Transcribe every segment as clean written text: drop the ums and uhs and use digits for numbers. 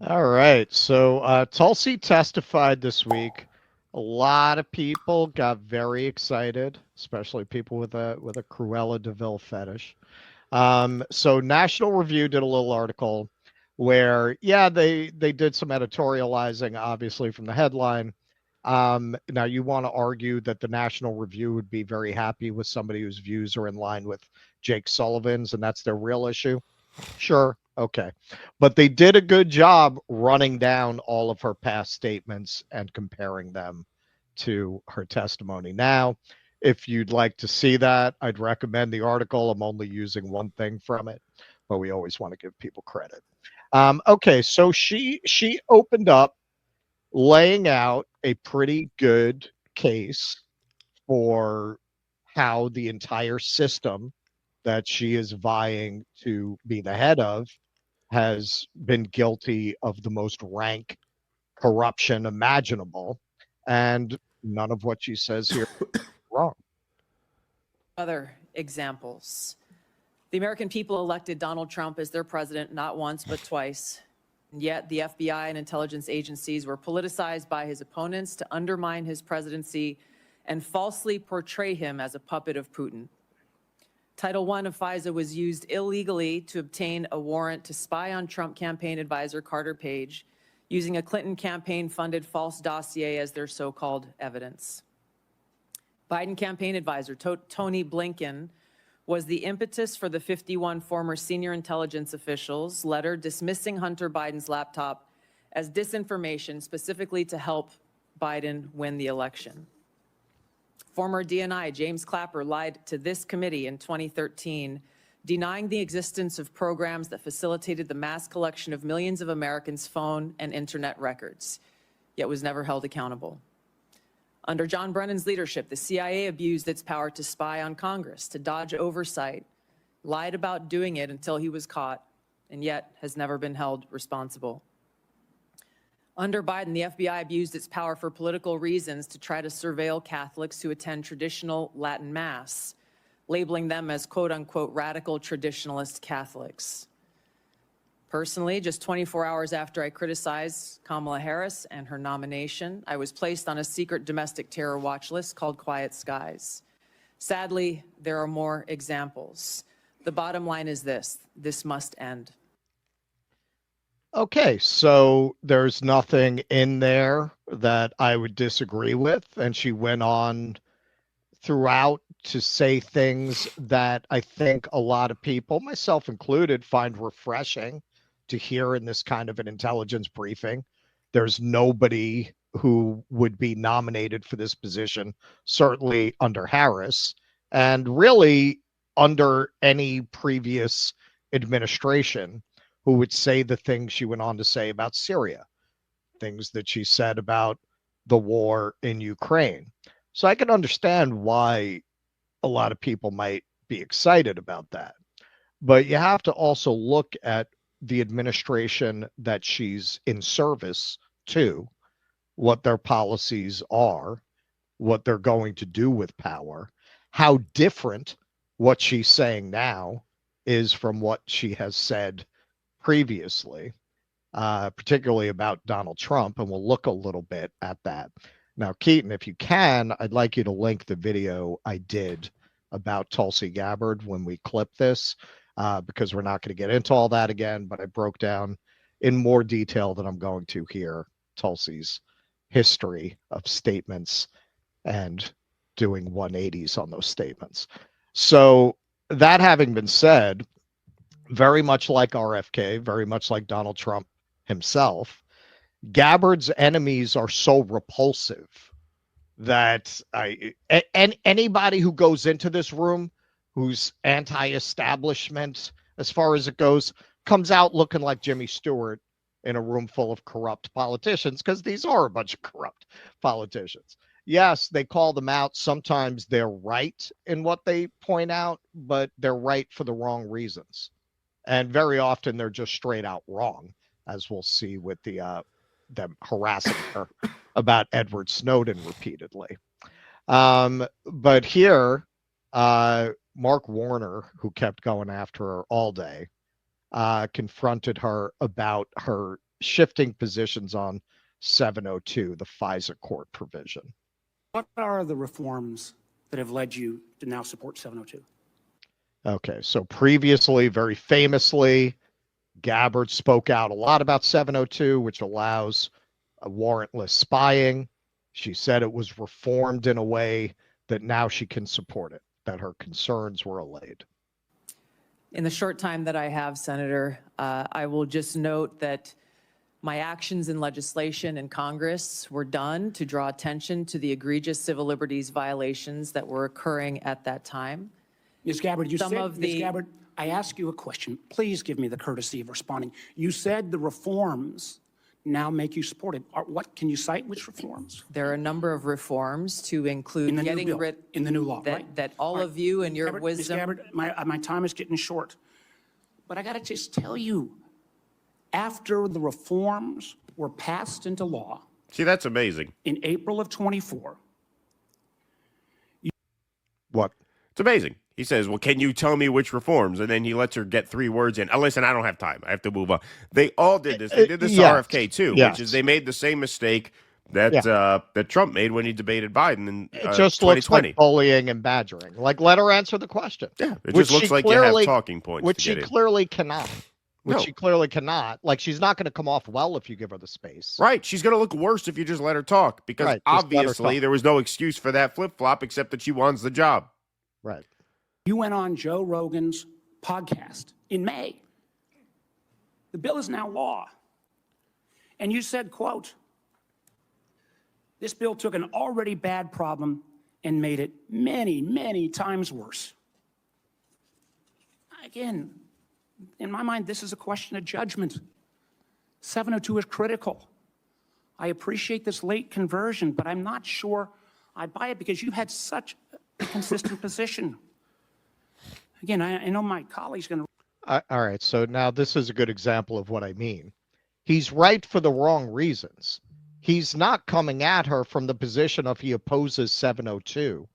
All right. So Tulsi testified this week. A lot of people got very excited, especially people with a Cruella de Vil fetish. So National Review did a little article where, yeah, they did some editorializing, obviously from the headline. Now you want to argue that the National Review would be very happy with somebody whose views are in line with Jake Sullivan's, and that's their real issue. Sure. Okay. But they did a good job running down all of her past statements and comparing them to her testimony. Now, if you'd like to see that, I'd recommend the article. I'm only using one thing from it, but we always want to give people credit. Okay, so she opened up laying out a pretty good case for how the entire system that she is vying to be the head of has been guilty of the most rank corruption imaginable. And none of what she says here is wrong. Other examples. The American people elected Donald Trump as their president not once, but twice. And yet the FBI and intelligence agencies were politicized by his opponents to undermine his presidency and falsely portray him as a puppet of Putin. Title I of FISA was used illegally to obtain a warrant to spy on Trump campaign advisor Carter Page, using a Clinton campaign-funded false dossier as their so-called evidence. Biden campaign advisor Tony Blinken was the impetus for the 51 former senior intelligence officials' letter dismissing Hunter Biden's laptop as disinformation specifically to help Biden win the election. Former DNI James Clapper lied to this committee in 2013, denying the existence of programs that facilitated the mass collection of millions of Americans' phone and internet records, yet was never held accountable. Under John Brennan's leadership, the CIA abused its power to spy on Congress, to dodge oversight, lied about doing it until he was caught, and yet has never been held responsible. Under Biden, the FBI abused its power for political reasons to try to surveil Catholics who attend traditional Latin Mass, labeling them as quote-unquote radical traditionalist Catholics. Personally, just 24 hours after I criticized Kamala Harris and her nomination, I was placed on a secret domestic terror watch list called Quiet Skies. Sadly, there are more examples. The bottom line is this must end. Okay, so there's nothing in there that I would disagree with. And she went on throughout to say things that I think a lot of people, myself included, find refreshing to hear in this kind of an intelligence briefing. There's nobody who would be nominated for this position, certainly under Harris, and really under any previous administration, who would say the things she went on to say about Syria, things that she said about the war in Ukraine. So I can understand why a lot of people might be excited about that. But you have to also look at the administration that she's in service to, what their policies are, what they're going to do with power, how different what she's saying now is from what she has said previously, particularly about Donald Trump. And we'll look a little bit at that. Now, Keaton, if you can, I'd like you to link the video I did about Tulsi Gabbard when we clip this, because we're not going to get into all that again, but I broke down in more detail than I'm going to here Tulsi's history of statements and doing 180s on those statements. So, that having been said, very much like RFK, very much like Donald Trump himself, Gabbard's enemies are so repulsive that anybody who goes into this room who's anti-establishment as far as it goes comes out looking like Jimmy Stewart in a room full of corrupt politicians, because these are a bunch of corrupt politicians. Yes, they call them out. Sometimes they're right in what they point out, but they're right for the wrong reasons. And very often they're just straight out wrong, as we'll see with them harassing her about Edward Snowden repeatedly. But here, Mark Warner, who kept going after her all day, confronted her about her shifting positions on 702, the FISA court provision. What are the reforms that have led you to now support 702? Okay, so previously, very famously, Gabbard spoke out a lot about 702, which allows a warrantless spying. She said it was reformed in a way that now she can support it, that her concerns were allayed. In the short time that I have, Senator, I will just note that my actions in legislation in Congress were done to draw attention to the egregious civil liberties violations that were occurring at that time. Ms. Gabbard, Ms. Gabbard, I ask you a question. Please give me the courtesy of responding. You said the reforms now make you support it. What can you cite? Which reforms? There are a number of reforms to include getting rid in the new law, that, right? that all of you and your wisdom. Ms. Gabbard, my time is getting short, but I got to just tell you, after the reforms were passed into law, see, that's amazing. in April of 24. What? It's amazing. He says, well, can you tell me which reforms? And then he lets her get 3 words in. Listen, I don't have time. I have to move on. They all did this. They did this Yes. RFK too, Yes. which is they made the same mistake that that Trump made when he debated Biden in It just 2020. looks like bullying and badgering. Like, let her answer the question. Yeah, it just looks like you have talking points. Which she clearly cannot. No. She clearly cannot. Like, she's not going to come off well if you give her the space. Right. She's going to look worse if you just let her talk because Right, just let her obviously talk. there was no excuse for that flip-flop except that she wants the job. Right. You went on Joe Rogan's podcast in May. The bill is now law. And you said, quote, this bill took an already bad problem and made it many, many times worse. Again, in my mind, this is a question of judgment. 702 is critical. I appreciate this late conversion, but I'm not sure I buy it because you had such a consistent position. Again, I know my colleague's going to. All right. So now this is a good example of what I mean. He's right for the wrong reasons. He's not coming at her from the position of he opposes 702.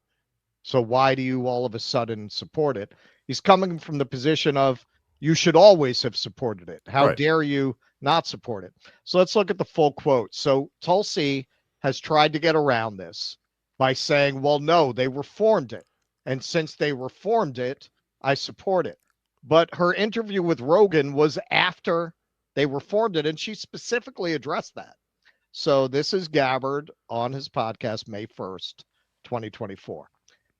So why do you all of a sudden support it? He's coming from the position of you should always have supported it. How Right. dare you not support it? So let's look at the full quote. So Tulsi has tried to get around this by saying, well, no, they reformed it. And since they reformed it, I support it. But her interview with Rogan was after they reformed it, and she specifically addressed that. So this is Gabbard on his podcast, May 1st, 2024.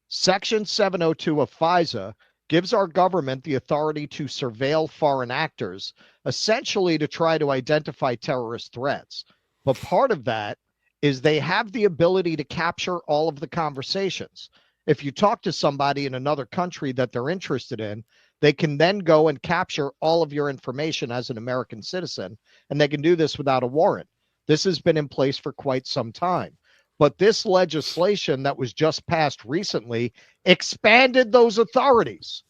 Section 702 of FISA gives our government the authority to surveil foreign actors, essentially to try to identify terrorist threats. But part of that is they have the ability to capture all of the conversations. If you talk to somebody in another country that they're interested in, they can then go and capture all of your information as an American citizen, and they can do this without a warrant. This has been in place for quite some time. But this legislation that was just passed recently expanded those authorities.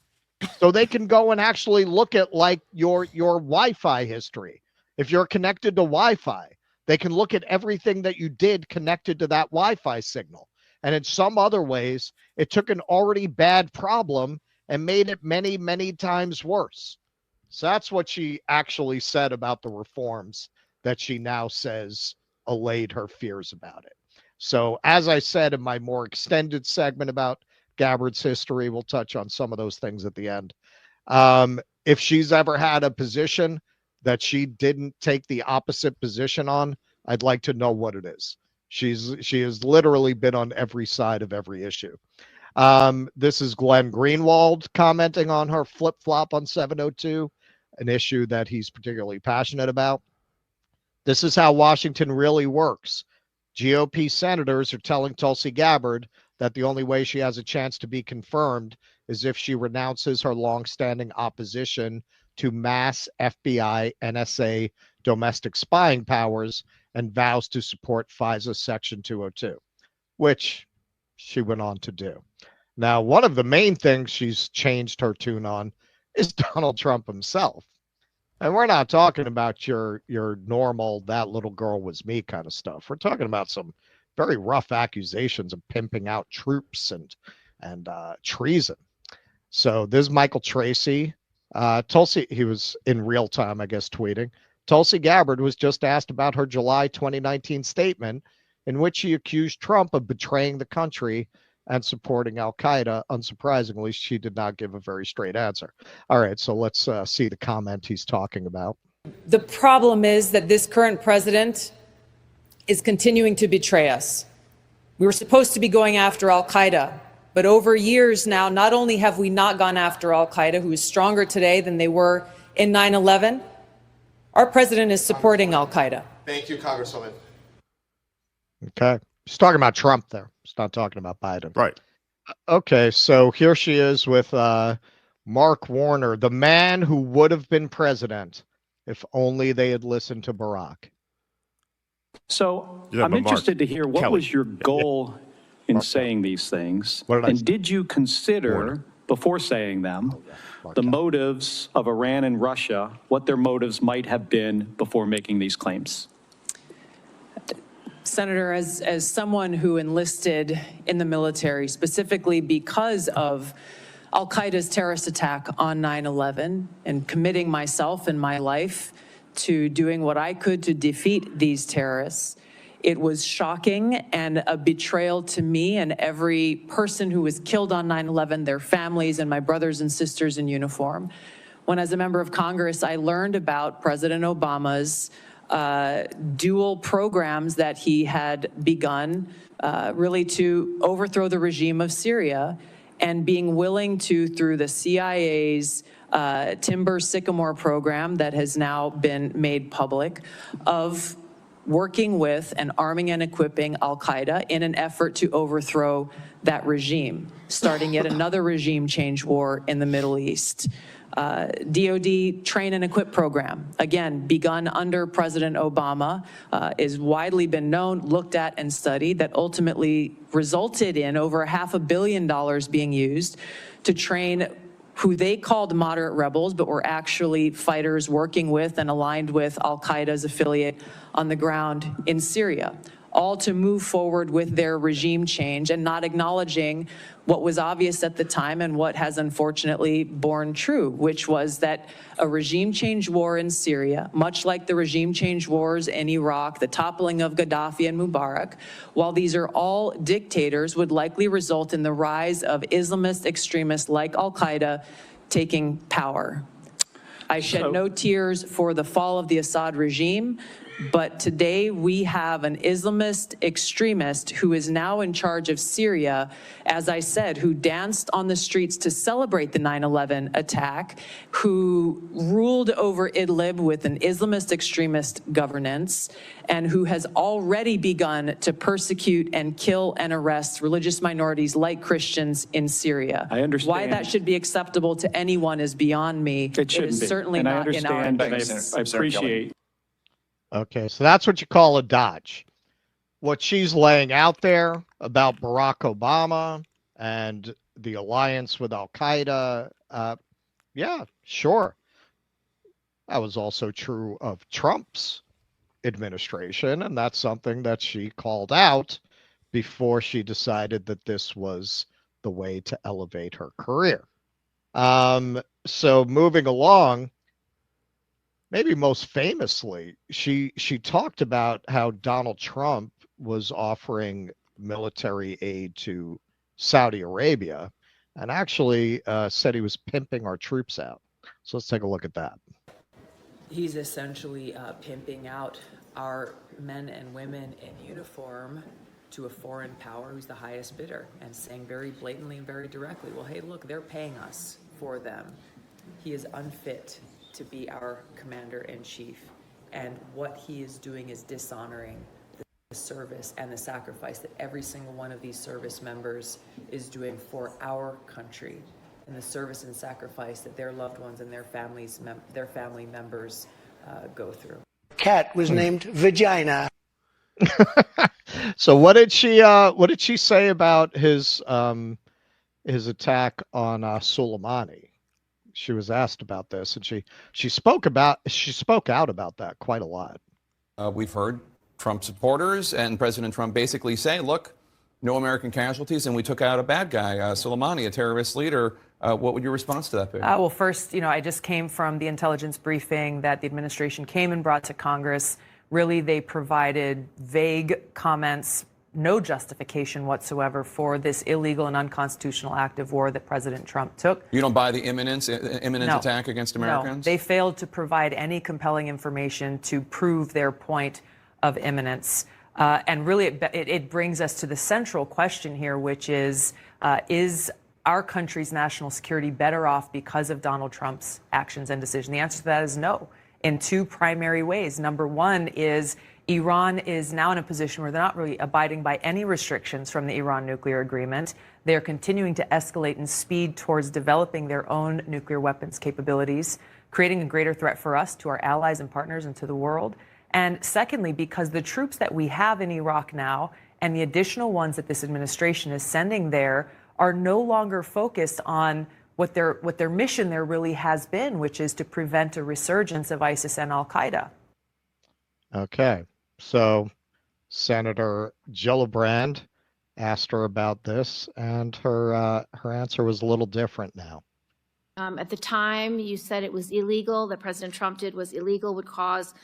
So they can go and actually look at like your Wi-Fi history. If you're connected to Wi-Fi, they can look at everything that you did connected to that Wi-Fi signal. And in some other ways, it took an already bad problem and made it many, many times worse. So that's what she actually said about the reforms that she now says allayed her fears about it. So as I said in my more extended segment about Gabbard's history, we'll touch on some of those things at the end. If she's ever had a position that she didn't take the opposite position on, I'd like to know what it is. She has literally been on every side of every issue. This is Glenn Greenwald commenting on her flip-flop on 702, an issue that he's particularly passionate about. This is how Washington really works. GOP senators are telling Tulsi Gabbard that the only way she has a chance to be confirmed is if she renounces her longstanding opposition to mass FBI, NSA domestic spying powers and vows to support FISA Section 202, which she went on to do. Now, one of the main things she's changed her tune on is Donald Trump himself. And we're not talking about your normal, that little girl was me kind of stuff. We're talking about some very rough accusations of pimping out troops and treason. So this is Michael Tracy. Tulsi, he was in real time, I guess, tweeting. Tulsi Gabbard was just asked about her July 2019 statement in which she accused Trump of betraying the country and supporting al-Qaeda. Unsurprisingly, she did not give a very straight answer. All right, so let's see the comment he's talking about. The problem is that this current president is continuing to betray us. We were supposed to be going after al-Qaeda, but over years now, not only have we not gone after al-Qaeda, who is stronger today than they were in 9/11, our president is supporting al-Qaeda. Thank you, Congresswoman. Okay. He's talking about Trump there. He's not talking about Biden. Right. Okay, so here she is with Mark Warner, the man who would have been president if only they had listened to Barack. So Yeah, I'm but Mark interested to hear what Kelly. was your goal in saying these things? What did I And say? did you consider, Warner. before saying them, Mark the Kelly. motives of Iran and Russia, what their motives might have been before making these claims? Senator, as someone who enlisted in the military specifically because of al-Qaeda's terrorist attack on 9/11 and committing myself and my life to doing what I could to defeat these terrorists, it was shocking and a betrayal to me and every person who was killed on 9/11, their families and my brothers and sisters in uniform. When, as a member of Congress, I learned about President Obama's dual programs that he had begun really to overthrow the regime of Syria, and being willing to, through the CIA's Timber Sycamore program that has now been made public, of working with and arming and equipping al-Qaeda in an effort to overthrow that regime, starting yet another regime change war in the Middle East. DoD train and equip program, again, begun under President Obama, is widely been known, looked at and studied, that ultimately resulted in over $500 million being used to train who they called moderate rebels, but were actually fighters working with and aligned with al-Qaeda's affiliate on the ground in Syria, all to move forward with their regime change and not acknowledging what was obvious at the time and what has unfortunately borne true, which was that a regime change war in Syria, much like the regime change wars in Iraq, the toppling of Gaddafi and Mubarak, while these are all dictators, would likely result in the rise of Islamist extremists like al-Qaeda taking power. I shed no tears for the fall of the Assad regime, but today we have an Islamist extremist who is now in charge of Syria, as I said, who danced on the streets to celebrate the 9/11 attack, who ruled over Idlib with an Islamist extremist governance, and who has already begun to persecute and kill and arrest religious minorities like Christians in Syria. I understand. Why that should be acceptable to anyone is beyond me. It shouldn't is be. certainly And I not in our understand, and interests. I appreciate. Okay, so that's what you call a dodge. What she's laying out there about Barack Obama and the alliance with al-Qaeda, yeah, sure. That was also true of Trump's administration, and that's something that she called out before she decided that this was the way to elevate her career. So moving along, maybe most famously, she talked about how Donald Trump was offering military aid to Saudi Arabia and actually said he was pimping our troops out. So let's take a look at that. He's essentially pimping out our men and women in uniform to a foreign power who's the highest bidder, and saying very blatantly and very directly, well, hey, look, they're paying us for them. He is unfit to be our commander-in-chief, and what he is doing is dishonoring the service and the sacrifice that every single one of these service members is doing for our country, and the service and sacrifice that their loved ones and their family members go through. Cat was named Vagina. So what did she say about his attack on Soleimani? She was asked about this, and she spoke out about that quite a lot. We've heard Trump supporters and President Trump basically say, look, no American casualties, and we took out a bad guy, Soleimani, a terrorist leader. What would your response to that be? Well, first, I just came from the intelligence briefing that the administration came and brought to Congress. Really, they provided vague comments, no justification whatsoever for this illegal and unconstitutional act of war that President Trump took. You don't buy the imminent No. attack against Americans? No, they failed to provide any compelling information to prove their point of imminence. And really, it brings us to the central question here, which is our country's national security better off because of Donald Trump's actions and decisions? The answer to that is no, in two primary ways. Number one is Iran is now in a position where they're not really abiding by any restrictions from the Iran nuclear agreement. They're continuing to escalate in speed towards developing their own nuclear weapons capabilities, creating a greater threat for us, to our allies and partners, and to the world. And secondly, because the troops that we have in Iraq now and the additional ones that this administration is sending there are no longer focused on what their mission there really has been, which is to prevent a resurgence of ISIS and Al-Qaeda. Okay, so Senator Gillibrand asked her about this, and her answer was a little different now. At the time, you said it was illegal, that President Trump did was illegal, would cause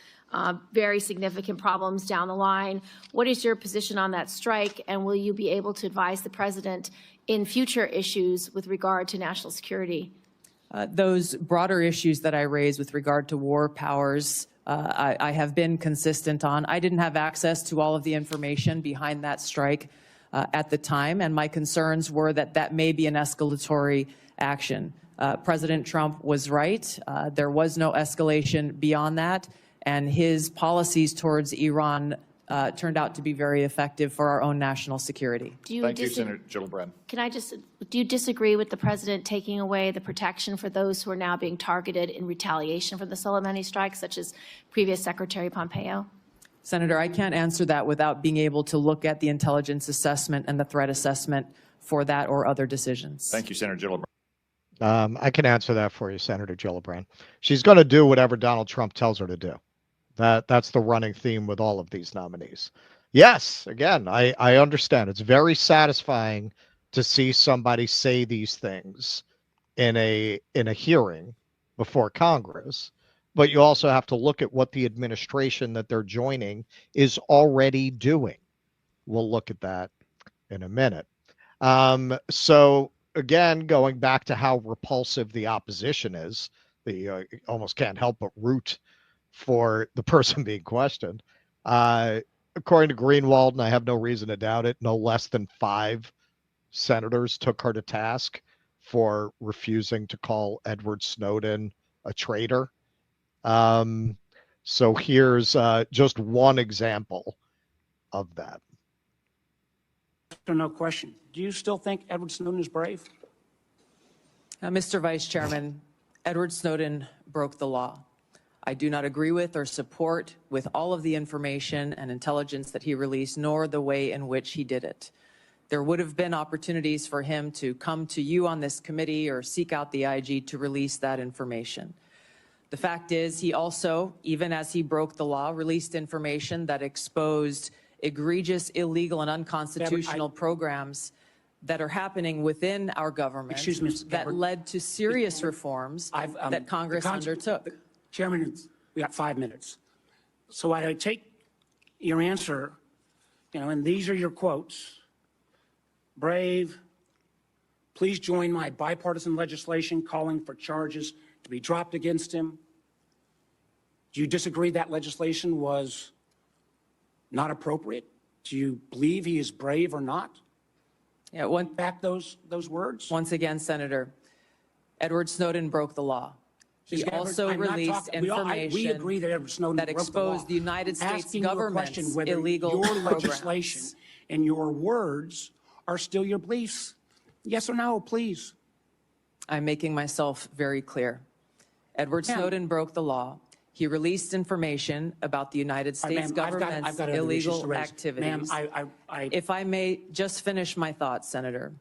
very significant problems down the line. What is your position on that strike, and will you be able to advise the president in future issues with regard to national security? Those broader issues that I raised with regard to war powers, I have been consistent on. I didn't have access to all of the information behind that strike at the time, and my concerns were that that may be an escalatory action. President Trump was right. There was no escalation beyond that, and his policies towards Iran turned out to be very effective for our own national security. Thank you, Senator Gillibrand. Do you disagree with the president taking away the protection for those who are now being targeted in retaliation for the Soleimani strike, such as previous Secretary Pompeo? Senator, I can't answer that without being able to look at the intelligence assessment and the threat assessment for that or other decisions. Thank you, Senator Gillibrand. I can answer that for you, Senator Gillibrand. She's going to do whatever Donald Trump tells her to do. That's the running theme with all of these nominees. Yes, again, I understand. It's very satisfying to see somebody say these things in a hearing before Congress, but you also have to look at what the administration that they're joining is already doing. We'll look at that in a minute. So again, going back to how repulsive the opposition is, you almost can't help but root for the person being questioned. According to Greenwald, and I have no reason to doubt it, no less than 5 senators took her to task for refusing to call Edward Snowden a traitor. So here's just one example of that. No question. Do you still think Edward Snowden is brave? Mr. Vice Chairman, Edward Snowden broke the law. I do not agree with or support with all of the information and intelligence that he released, nor the way in which he did it. There would have been opportunities for him to come to you on this committee or seek out the IG to release that information. The fact is, he also, even as he broke the law, released information that exposed egregious, illegal, and unconstitutional programs that are happening within our government that led to serious reforms that Congress undertook. Chairman, we got 5 minutes. So I take your answer, and these are your quotes. Brave, please join my bipartisan legislation calling for charges to be dropped against him. Do you disagree that legislation was not appropriate? Do you believe he is brave or not? Yeah, back those words? Once again, Senator, Edward Snowden broke the law. He also released information we agree that Edward Snowden that broke exposed the United States government's illegal your programs. legislation and your words are still your beliefs. Yes or no, please. I'm making myself very clear. Edward Snowden broke the law. He released information about the United States government's illegal activities. If I may just finish my thoughts, Senator.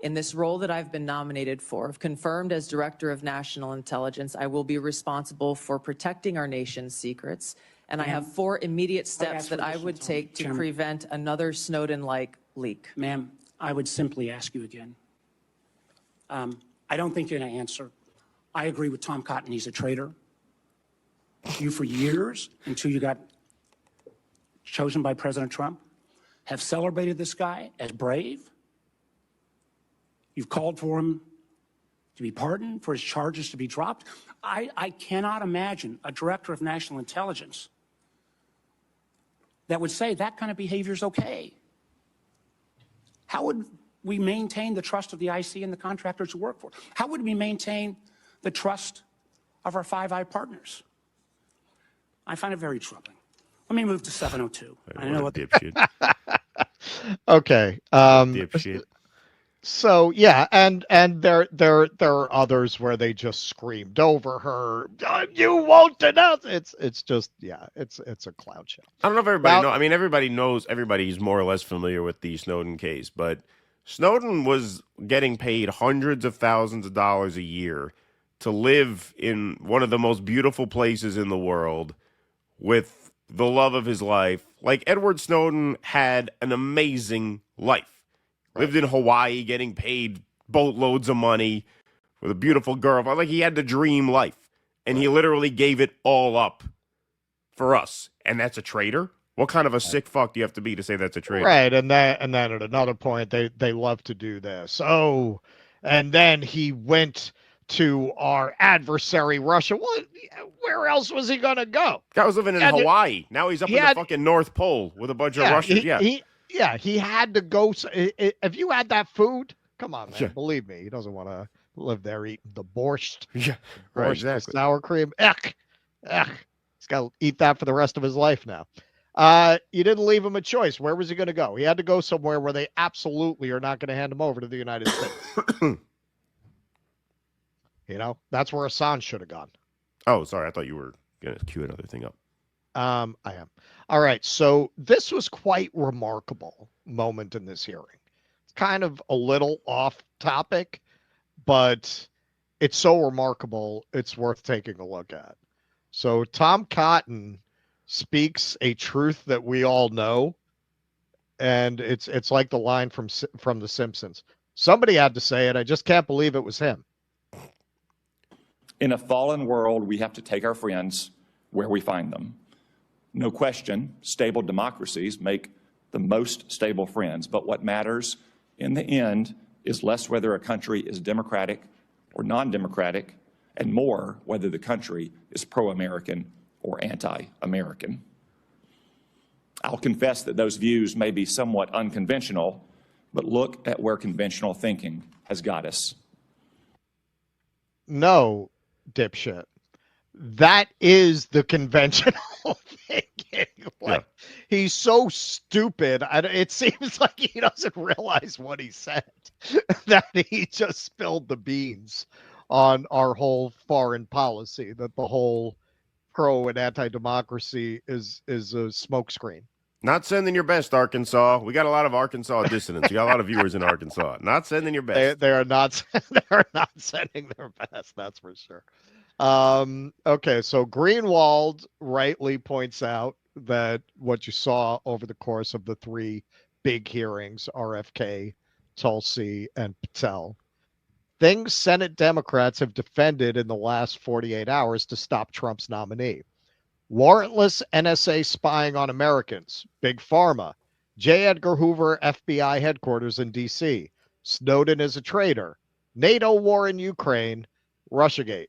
In this role that I've been nominated for, if confirmed as Director of National Intelligence, I will be responsible for protecting our nation's secrets, and I have 4 immediate steps that I would take to prevent another Snowden-like leak. Ma'am, I would simply ask you again. I I don't think you're going to answer. I agree with Tom Cotton. He's a traitor. You, for years, until you got chosen by President Trump, have celebrated this guy as brave. You've called for him to be pardoned, for his charges to be dropped. I cannot imagine a director of national intelligence that would say that kind of behavior is okay. How would we maintain the trust of the IC and the contractors who work for it? How would we maintain the trust of our Five Eye partners? I find it very troubling. Let me move to 702. I know what dipshit. Okay. Dipshit. So yeah, and there are others where they just screamed over her. You won't denounce. It's just it's a clown show. I don't know if everybody knows. I mean, everybody knows. Everybody's more or less familiar with the Snowden case, but Snowden was getting paid hundreds of thousands of dollars a year to live in one of the most beautiful places in the world with the love of his life. Like, Edward Snowden had an amazing life. Lived in Hawaii, getting paid boatloads of money with a beautiful girl. Like, he had the dream life, and he literally gave it all up for us. And that's a traitor? What kind of a sick fuck do you have to be to say that's a traitor? Right, and then at another point, they love to do this. Oh, and then he went to our adversary, Russia. Well, where else was he going to go? Guy was living in Hawaii. Now he's up in the fucking North Pole with a bunch of Russians. He had to go. If you had that food, come on, man. Yeah. Believe me, he doesn't want to live there eating the borscht. Yeah, Borscht, exactly. Sour cream. Ugh. He's got to eat that for the rest of his life now. You didn't leave him a choice. Where was he going to go? He had to go somewhere where they absolutely are not going to hand him over to the United States. That's where Assange should have gone. Oh, sorry. I thought you were going to cue another thing up. I am. All right. So this was quite remarkable moment in this hearing. It's kind of a little off topic, but it's so remarkable, it's worth taking a look at. So Tom Cotton speaks a truth that we all know, and it's like the line from The Simpsons. Somebody had to say it. I just can't believe it was him. In a fallen world, we have to take our friends where we find them. No question, stable democracies make the most stable friends, but what matters in the end is less whether a country is democratic or non-democratic, and more whether the country is pro-American or anti-American. I'll confess that those views may be somewhat unconventional, but look at where conventional thinking has got us. No, dipshit. That is the conventional thinking. He's so stupid. It seems like he doesn't realize what he said. That he just spilled the beans on our whole foreign policy. That the whole pro and anti-democracy is a smokescreen. Not sending your best, Arkansas. We got a lot of Arkansas dissidents. You got a lot of viewers in Arkansas. Not sending your best. They are not. They're not sending their best. That's for sure. Okay, so Greenwald rightly points out that what you saw over the course of the three big hearings, RFK, Tulsi, and Patel, things Senate Democrats have defended in the last 48 hours to stop Trump's nominee. Warrantless NSA spying on Americans, Big Pharma, J. Edgar Hoover FBI headquarters in D.C., Snowden is a traitor, NATO war in Ukraine, Russiagate,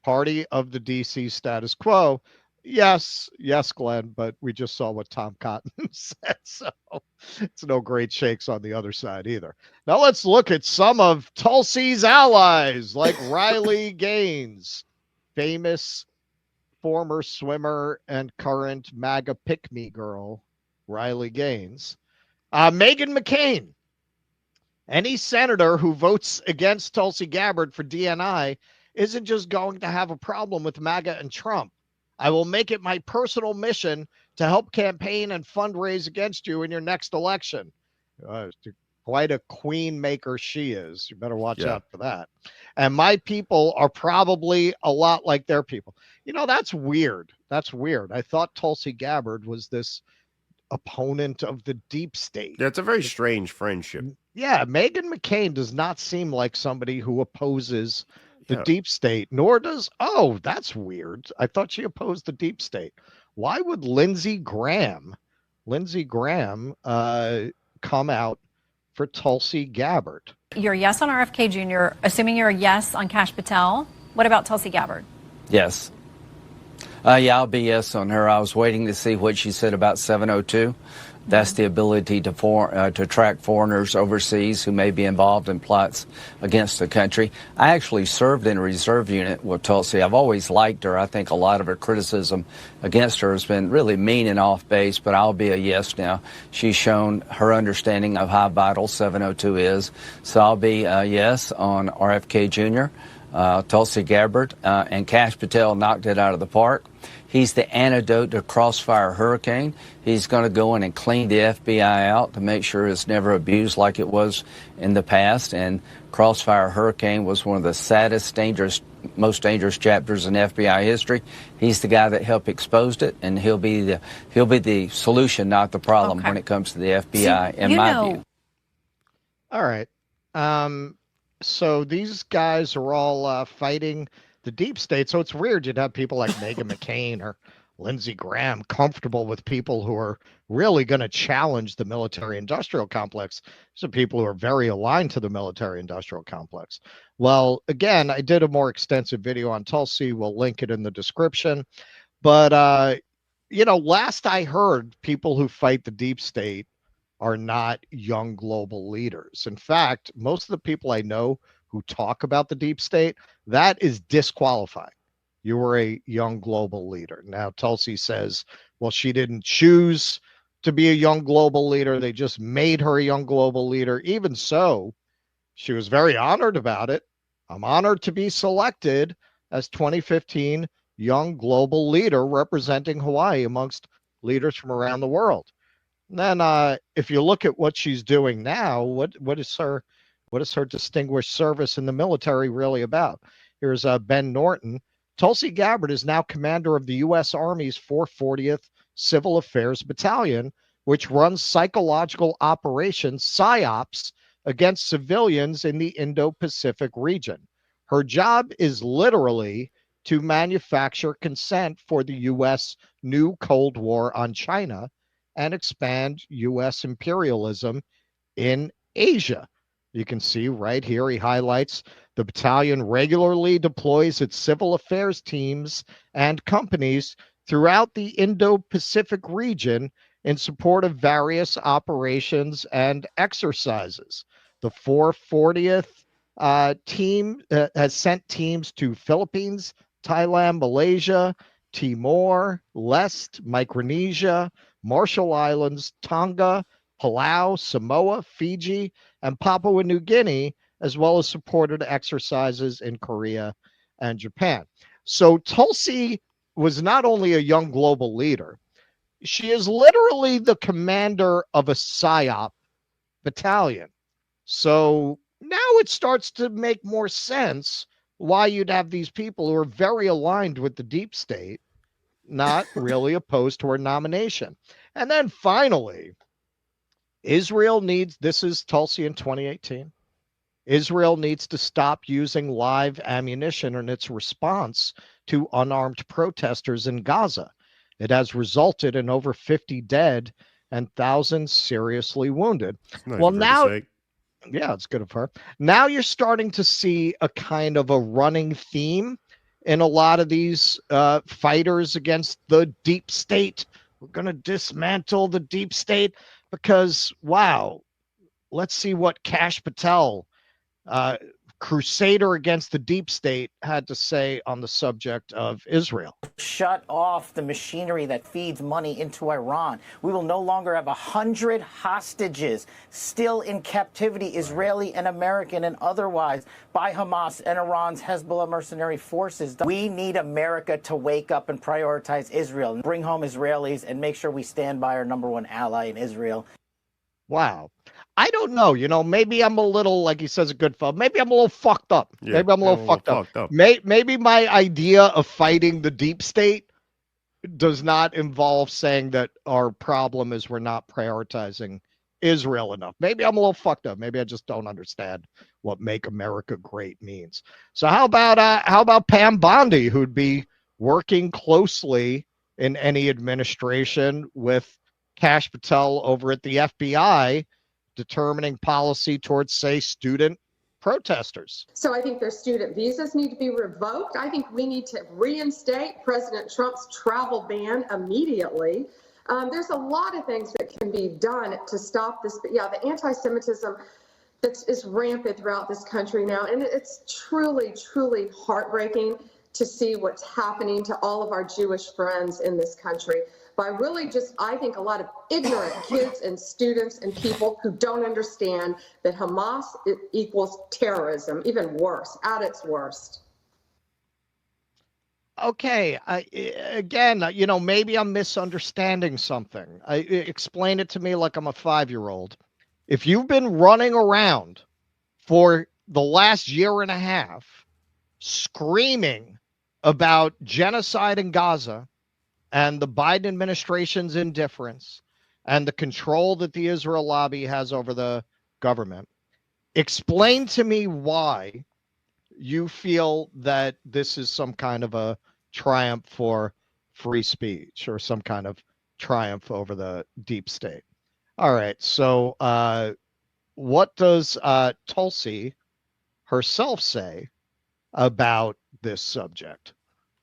party of the D.C. status quo. Yes, Glenn, but we just saw what Tom Cotton said, so it's no great shakes on the other side either. Now let's look at some of Tulsi's allies, like Riley Gaines, famous former swimmer and current MAGA pick-me girl, Riley Gaines. Meghan McCain. Any senator who votes against Tulsi Gabbard for DNI isn't just going to have a problem with MAGA and Trump. I will make it my personal mission to help campaign and fundraise against you in your next election. Quite a queen maker she is. You better watch out for that. And my people are probably a lot like their people. That's weird. That's weird. I thought Tulsi Gabbard was this opponent of the deep state. Yeah, it's a very strange friendship. Yeah, Meghan McCain does not seem like somebody who opposes the Yeah. deep state, nor does, oh, that's weird. I thought she opposed the deep state. Why would Lindsey Graham, come out for Tulsi Gabbard? You're a yes on RFK Jr., assuming you're a yes on Kash Patel. What about Tulsi Gabbard? Yes. Yeah, I'll be yes on her. I was waiting to see what she said about 702. That's the ability to track foreigners overseas who may be involved in plots against the country. I actually served in a reserve unit with Tulsi. I've always liked her. I think a lot of her criticism against her has been really mean and off base, but I'll be a yes now. She's shown her understanding of how vital 702 is. So I'll be a yes on RFK Jr., Tulsi Gabbard, and Kash Patel knocked it out of the park. He's the antidote to Crossfire Hurricane. He's going to go in and clean the FBI out to make sure it's never abused like it was in the past. And Crossfire Hurricane was one of the saddest, most dangerous chapters in FBI history. He's the guy that helped expose it, and he'll be the solution, not the problem, when it comes to the FBI, in my view. All right. So these guys are all fighting the deep state. So it's weird you'd have people like Meghan McCain or Lindsey Graham comfortable with people who are really going to challenge the military-industrial complex. These are people who are very aligned to the military-industrial complex. Well, again, I did a more extensive video on Tulsi. We'll link it in the description. But, last I heard, people who fight the deep state are not young global leaders. In fact, most of the people I know who talk about the deep state, that is disqualifying. You were a young global leader. Now, Tulsi says, well, she didn't choose to be a young global leader. They just made her a young global leader. Even so, she was very honored about it. I'm honored to be selected as 2015 young global leader representing Hawaii amongst leaders from around the world. And then if you look at what she's doing now, what is her distinguished service in the military really about? Here's Ben Norton. Tulsi Gabbard is now commander of the U.S. Army's 440th Civil Affairs Battalion, which runs psychological operations, PSYOPs, against civilians in the Indo-Pacific region. Her job is literally to manufacture consent for the U.S. new Cold War on China and expand U.S. imperialism in Asia. You can see right here, he highlights the battalion regularly deploys its civil affairs teams and companies throughout the Indo-Pacific region in support of various operations and exercises. The 440th team has sent teams to Philippines, Thailand, Malaysia, Timor, Leste, Micronesia, Marshall Islands, Tonga, Palau, Samoa, Fiji, and Papua New Guinea, as well as supported exercises in Korea and Japan. So Tulsi was not only a young global leader, she is literally the commander of a PSYOP battalion. So now it starts to make more sense why you'd have these people who are very aligned with the deep state, not really opposed to her nomination. And then finally, Israel needs, this is Tulsi in 2018, Israel needs to stop using live ammunition in its response to unarmed protesters in Gaza. It has resulted in over 50 dead and thousands seriously wounded. Well, now, yeah, it's good of her. Now you're starting to see a kind of a running theme in a lot of these fighters against the deep state. We're going to dismantle the deep state because, wow, let's see what Kash Patel, crusader against the deep state, had to say on the subject of Israel. Shut off the machinery that feeds money into Iran. We will no longer have 100 hostages still in captivity, Israeli and American and otherwise, by Hamas and Iran's Hezbollah mercenary forces. We need America to wake up and prioritize Israel and bring home Israelis and make sure we stand by our number one ally in Israel. Wow. I don't know. Maybe I'm a little, like he says, a good fellow. Maybe I'm a little fucked up. Yeah, maybe I'm a little fucked up. Maybe my idea of fighting the deep state does not involve saying that our problem is we're not prioritizing Israel enough. Maybe I'm a little fucked up. Maybe I just don't understand what "Make America Great" means. So how about Pam Bondi, who'd be working closely in any administration with Kash Patel over at the FBI, determining policy towards, say, student protesters? So I think their student visas need to be revoked. I think we need to reinstate President Trump's travel ban immediately. There's a lot of things that can be done to stop this. But yeah, the anti-Semitism that is rampant throughout this country now, and it's truly, truly heartbreaking to see what's happening to all of our Jewish friends in this country by really just, I think, a lot of ignorant kids and students and people who don't understand that Hamas equals terrorism, even worse, at its worst. Okay, again, maybe I'm misunderstanding something. Explain it to me like I'm a 5-year-old. If you've been running around for the last year and a half screaming about genocide in Gaza and the Biden administration's indifference and the control that the Israel lobby has over the government, explain to me why you feel that this is some kind of a triumph for free speech or some kind of triumph over the deep state. All right. So what does Tulsi herself say about this subject?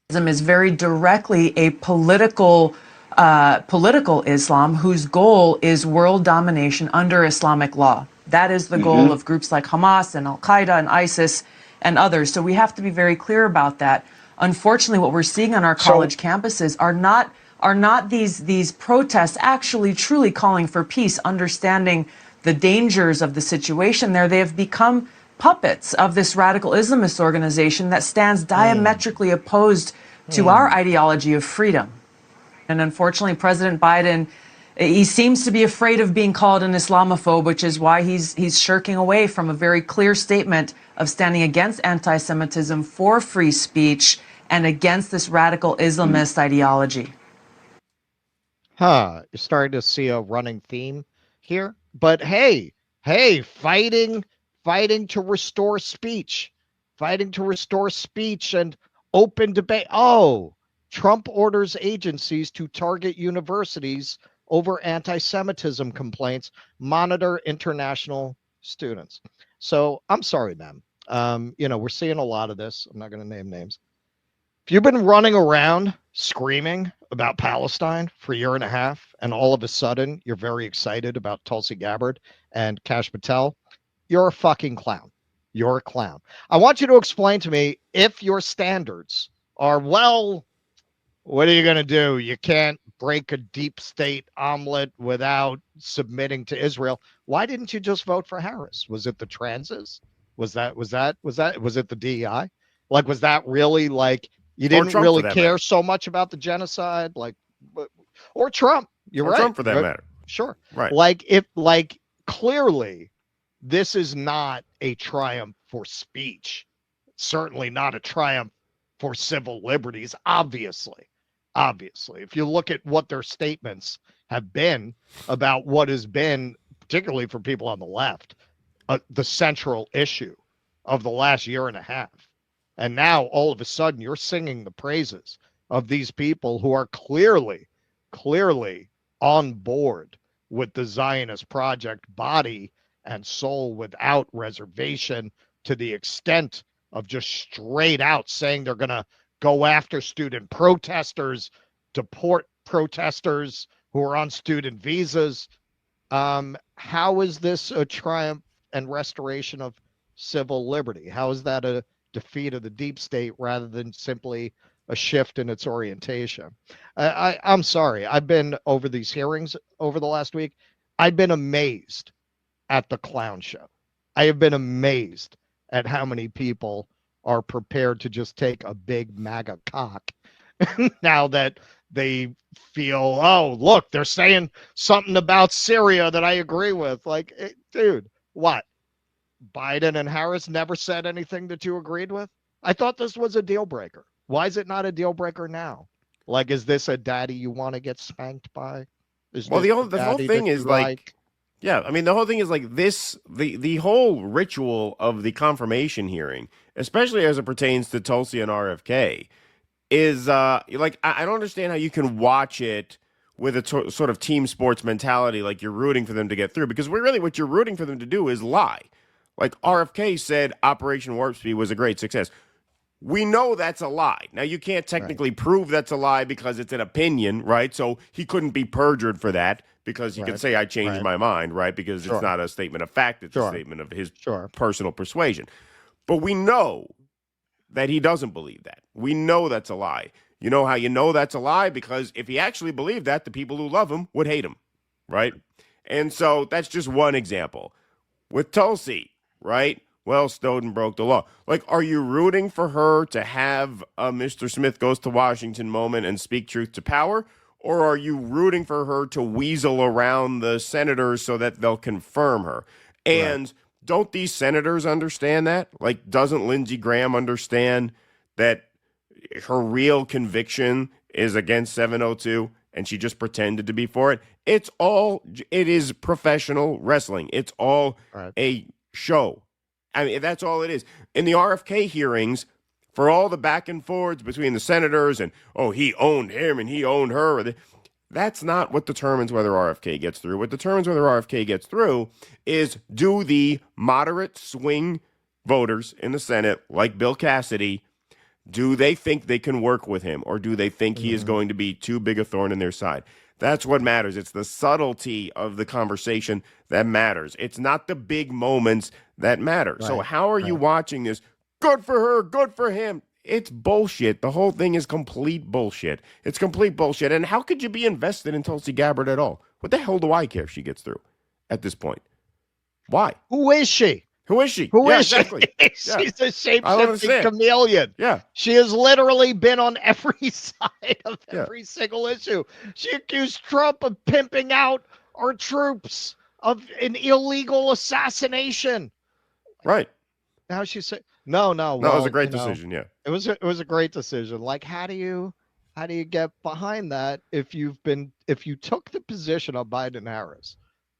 Is very directly a political Islam whose goal is world domination under Islamic law. That is the goal of groups like Hamas and Al-Qaeda and ISIS and others. So we have to be very clear about that. Unfortunately, what we're seeing on our college campuses are not these protests actually truly calling for peace, understanding the dangers of the situation there. They have become puppets of this radical Islamist organization that stands diametrically opposed to our ideology of freedom. And unfortunately, President Biden, he seems to be afraid of being called an Islamophobe, which is why he's shirking away from a very clear statement of standing against anti-Semitism, for free speech, and against this radical Islamist ideology. You're starting to see a running theme here. But hey, fighting to restore speech, and open debate. Oh, Trump orders agencies to target universities over anti-Semitism complaints, monitor international students. So I'm sorry, ma'am. We're seeing a lot of this. I'm not going to name names. If you've been running around screaming about Palestine for a year and a half, and all of a sudden you're very excited about Tulsi Gabbard and Kash Patel, you're a fucking clown. You're a clown. I want you to explain to me, if your standards are, well, what are you going to do? You can't break a deep state omelet without submitting to Israel. Why didn't you just vote for Harris? Was it the transes? Was it the DEI? Like, was that really like, you didn't really care so much about the genocide? Or Trump. You're right. Trump for that matter. Sure. Right. Clearly, this is not a triumph for speech. Certainly not a triumph for civil liberties, obviously. If you look at what their statements have been about what has been, particularly for people on the left, the central issue of the last year and a half. And now all of a sudden you're singing the praises of these people who are clearly on board with the Zionist project, body and soul, without reservation, to the extent of just straight out saying they're going to go after student protesters, deport protesters who are on student visas. How is this a triumph and restoration of civil liberty? How is that a defeat of the deep state rather than simply a shift in its orientation? I'm sorry. I've been over these hearings over the last week. I've been amazed at the clown show. I have been amazed at how many people are prepared to just take a big MAGA cock now that they feel, oh, look, they're saying something about Syria that I agree with. Like, dude, what? Biden and Harris never said anything that you agreed with? I thought this was a deal breaker. Why is it not a deal breaker now? Like, is this a daddy you want to get spanked by? The whole thing is like, Yeah, I mean, the whole thing is like this, the whole ritual of the confirmation hearing, especially as it pertains to Tulsi and RFK, is like, I don't understand how you can watch it with a sort of team sports mentality, like you're rooting for them to get through, because what you're rooting for them to do is lie. Like RFK said Operation Warp Speed was a great success. We know that's a lie. Now, you can't technically prove that's a lie because it's an opinion, right? So he couldn't be perjured for that because he could say, I changed my mind, right? Because it's not a statement of fact. It's a statement of his personal persuasion. But we know that he doesn't believe that. We know that's a lie. You know how you know that's a lie? Because if he actually believed that, the people who love him would hate him, right? And so that's just one example. With Tulsi, right? Well, Snowden broke the law. Like, are you rooting for her to have a Mr. Smith goes to Washington moment and speak truth to power? Or are you rooting for her to weasel around the senators so that they'll confirm her? And don't these senators understand that? Like, doesn't Lindsey Graham understand that her real conviction is against 702 and she just pretended to be for it? It is professional wrestling. It's all a show. I mean, that's all it is. In the RFK hearings, for all the back and forths between the senators and, oh, he owned him and he owned her, that's not what determines whether RFK gets through. What determines whether RFK gets through is, do the moderate swing voters in the Senate, like Bill Cassidy, do they think they can work with him, or do they think he is going to be too big a thorn in their side? That's what matters. It's the subtlety of the conversation that matters. It's not the big moments that matter. So how are you watching this? Good for her, good for him. It's bullshit. The whole thing is complete bullshit. It's complete bullshit. And how could you be invested in Tulsi Gabbard at all? What the hell do I care if she gets through at this point? Why? Who is she? Who is she? Who is exactly. she? She's a shape-shifting chameleon. Yeah. She has literally been on every side of every single issue. She accused Trump of pimping out our troops, of an illegal assassination. Right. Now she said, no. Well, it was a great decision. Yeah. It was a great decision. Like, how do you get behind that if you took the position of Biden and Harris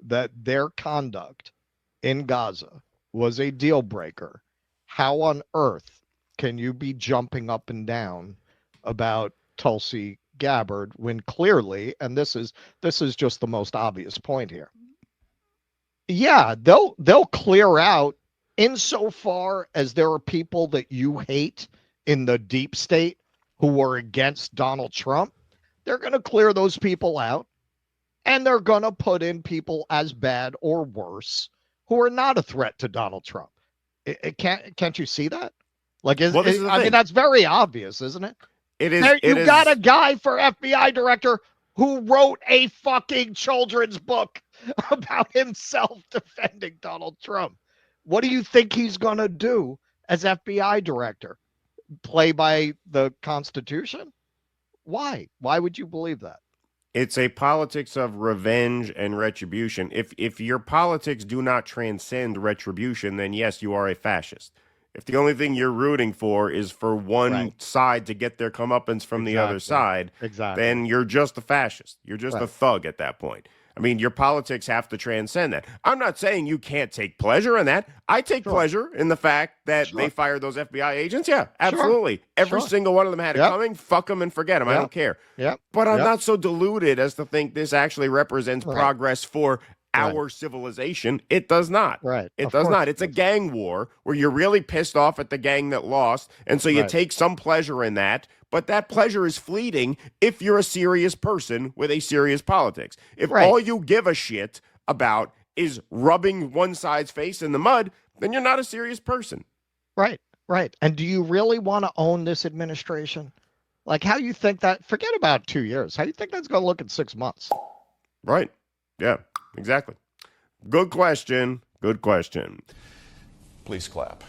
that their conduct in Gaza was a deal breaker? How on earth can you be jumping up and down about Tulsi Gabbard when clearly, and this is just the most obvious point here. Yeah, they'll clear out insofar as there are people that you hate in the deep state who are against Donald Trump. They're going to clear those people out, and they're going to put in people as bad or worse who are not a threat to Donald Trump. Can't you see that? Like, I mean, that's very obvious, isn't it? It is. You got a guy for FBI director who wrote a fucking children's book about himself defending Donald Trump. What do you think he's going to do as FBI director? Play by the Constitution? Why? Why would you believe that? It's a politics of revenge and retribution. If your politics do not transcend retribution, then yes, you are a fascist. If the only thing you're rooting for is for one side to get their comeuppance from the other side, then you're just a fascist. You're just a thug at that point. I mean, your politics have to transcend that. I'm not saying you can't take pleasure in that. I take pleasure in the fact that they fired those FBI agents. Yeah, absolutely. Every single one of them had it coming. Fuck them and forget them. I don't care. But I'm not so deluded as to think this actually represents progress for our civilization. It does not. It does not. It's a gang war where you're really pissed off at the gang that lost, and so you take some pleasure in that, but that pleasure is fleeting if you're a serious person with a serious politics. If all you give a shit about is rubbing one side's face in the mud, then you're not a serious person. Right. And do you really want to own this administration? Like, how you think that, forget about 2 years, how do you think that's going to look in 6 months? Right. Yeah. Exactly. Good question. Good question. Please clap.